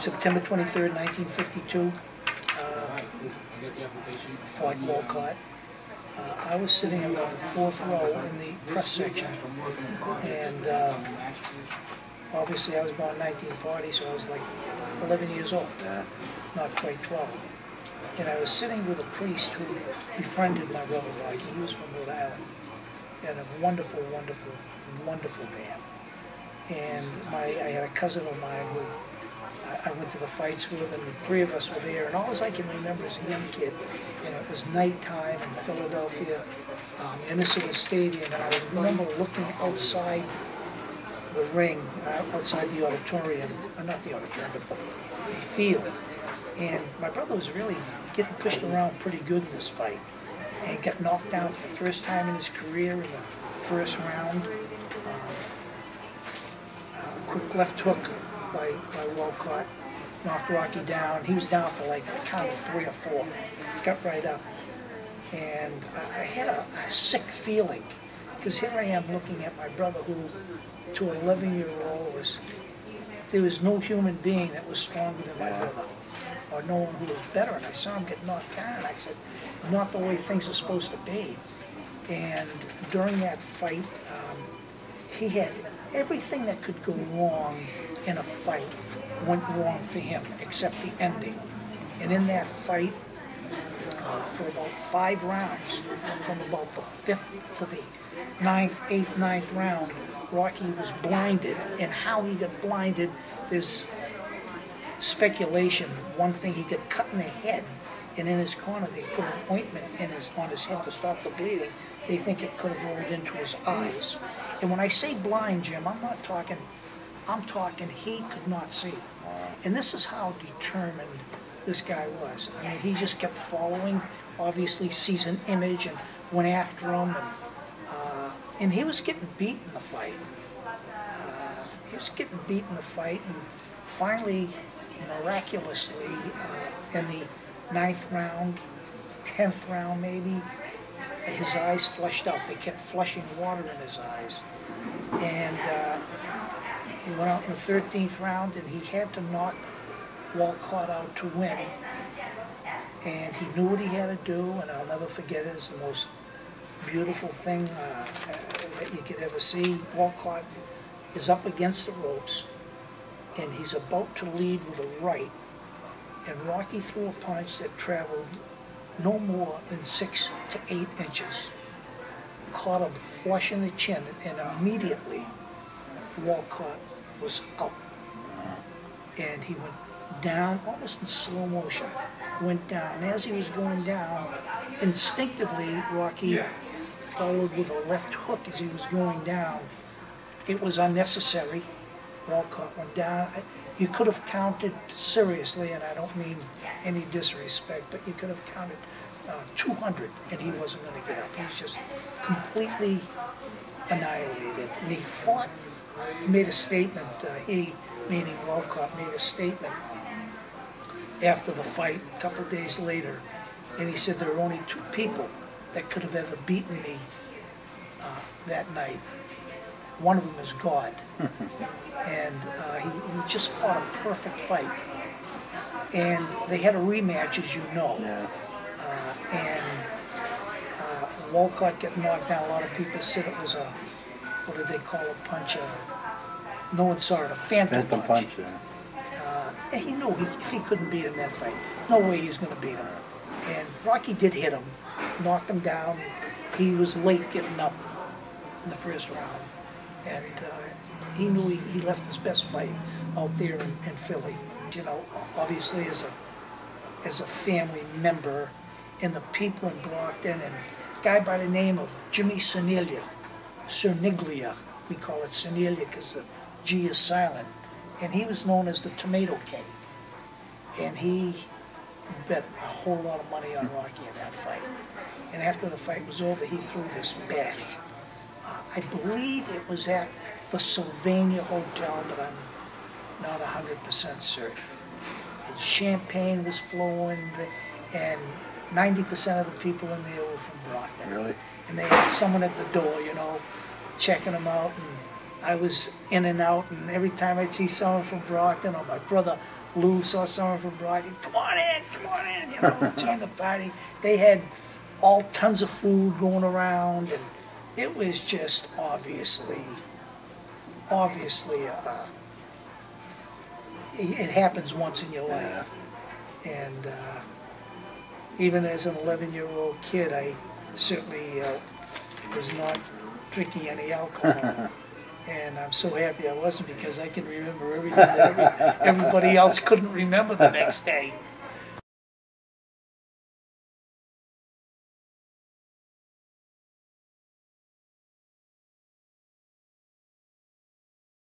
September 23rd, 1952, fought Walcott. I was sitting in about the 4th row in the press section, and obviously I was born in 1940, so I was like 11 years old, not quite 12. And I was sitting with a priest who befriended my brother Rocky. He was from Rhode Island, and a wonderful, wonderful, wonderful man. And I had a cousin of mine who I went to the fights with, and the 3 of us were there. And all I can remember as a young kid, and it was nighttime in Philadelphia, Municipal Stadium, and I remember looking outside the ring, outside the auditorium, not the auditorium, but the field. And my brother was really getting pushed around pretty good in this fight, and got knocked down for the first time in his career in the first round. Quick left hook by Walcott, knocked Rocky down. He was down for like a count of 3 or 4. Got right up. And I had a sick feeling, because here I am looking at my brother who, to an 11-year-old, there was no human being that was stronger than my brother, or no one who was better. And I saw him get knocked down. I said, not the way things are supposed to be. And during that fight, he had everything that could go wrong in a fight went wrong for him, except the ending. And in that fight, for about 5 rounds, from about the 5th to the 9th, 8th, 9th round, Rocky was blinded. And how he got blinded, there's speculation. One thing, he got cut in the head, and in his corner they put an ointment on his head to stop the bleeding. They think it could have rolled into his eyes. And when I say blind, Jim, I'm talking he could not see. And this is how determined this guy was. I mean, he just kept following, obviously sees an image and went after him. And he was getting beat in the fight. And finally, miraculously, in the 9th round, 10th round maybe, his eyes flushed out. They kept flushing water in his eyes. And he went out in the 13th round, and he had to knock Walcott out to win. And he knew what he had to do, and I'll never forget it. It's the most beautiful thing that you could ever see. Walcott is up against the ropes, and he's about to lead with a right, and Rocky threw a punch that traveled no more than 6 to 8 inches. Caught him flush in the chin, and immediately Walcott was out. And he went down almost in slow motion. Went down. As he was going down, instinctively Rocky followed with a left hook as he was going down. It was unnecessary. Walcott went down. You could have counted seriously, and I don't mean any disrespect, but you could have counted 200, and he wasn't going to get up. He's just completely annihilated. And he fought. He made a statement. He, meaning Walcott, made a statement after the fight, a couple of days later, and he said there were only 2 people that could have ever beaten me that night. One of them is God. And he just fought a perfect fight. And they had a rematch, as you know. And Walcott got knocked down. A lot of people said it was a, what did they call a punch? No one saw it, a phantom punch. And he knew if he couldn't beat him that fight, no way he was going to beat him. And Rocky did hit him, knocked him down. He was late getting up in the first round. And he knew he left his best fight out there in Philly. You know, obviously as a family member, and the people in Brockton, and a guy by the name of Jimmy Cerniglia, we call it Cerniglia because the G is silent, and he was known as the Tomato King. And he bet a whole lot of money on Rocky in that fight. And after the fight was over, he threw this bash. I believe it was at the Sylvania Hotel, but I'm not 100% certain. And champagne was flowing, and 90% of the people in there were from Brockton. Really? And they had someone at the door, you know, checking them out. And I was in and out, and every time I'd see someone from Brockton or my brother Lou saw someone from Broadway, come on in, you know, join the party. They had all tons of food going around, and it was just obviously, it happens once in your life. And even as an 11-year-old kid, I certainly was not drinking any alcohol. And I'm so happy I wasn't, because I can remember everything that everybody else couldn't remember the next day.